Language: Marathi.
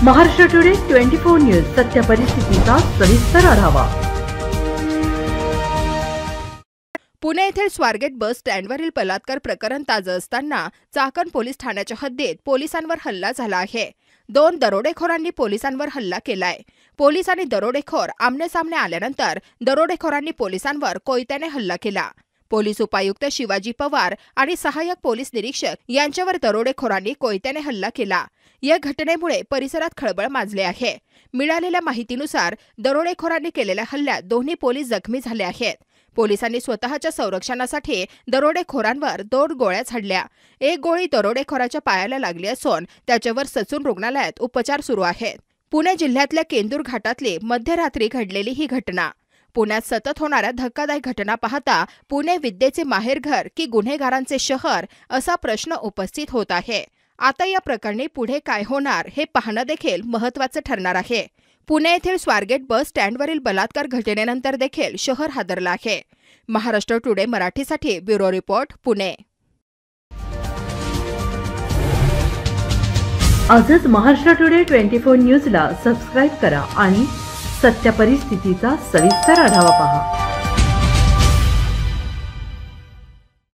महाराष्ट्र टुडे 24 न्यूज सत्य परिस्थितीचा सविस्तर आढावा। पुणे येथील स्वारगेट बस स्टँडवरील बलात्कार प्रकरण ताजं असताना चाकण पोलीस ठाण्याच्या हद्दीत पोलिसांवर हल्ला झाला आहे। 2 दरोडेखोरांनी पोलिसांवर हल्ला केलाय। पोलीस आणि दरोडेखोर आमने-सामने आल्यानंतर दरोडेखोरांनी पोलिसांवर कोयत्याने हल्ला केला। पोलीस उपायुक्त शिवाजी पवार आणि सहाय्यक पोलीस निरीक्षक यांच्यावर दरोडेखोरांनी कोयत्याने हल्ला केला। या घटनेमुळे परिसरात खळबळ माजली आहे। मिळालेल्या माहितीनुसार दरोडेखोरांनी केलेल्या हल्ल्यात दोन्ही पोलीस जखमी झाले आहेत। पोलिसांनी स्वतःच्या संरक्षणासाठी दरोडेखोरांवर 2 गोळ्या झाडल्या। एक गोळी दरोडेखोराच्या पायाला लागली असून त्याच्यावर ससून रुग्णालयात उपचार सुरू आहेत। पुणे जिल्ह्यातल्या केंदूर घाटातली मध्यरात्री घडलेली ही घटना। पुण्यात सतत होणाऱ्या धक्कादायक घटना पाहता पुणे विद्येचे माहेरघर की गुन्हेगारांचे शहर असा प्रश्न उपस्थित होत आहे। आता या प्रकरणी पुढे काय होणार हे पाहणं देखील महत्त्वाचं ठरणार आहे। पुणे येथील स्वारगेट बस स्टँडवरील बलात्कार घटनेनंतर देखील शहर हादरलं आहे। महाराष्ट्र टुडे मराठीसाठी ब्युरो रिपोर्ट पुणे। आजच महाराष्ट्र टुडे 24 न्यूजला सबस्क्राइब करा आणि सत्य परिस्थितीचा सविस्तर आढावा पहा।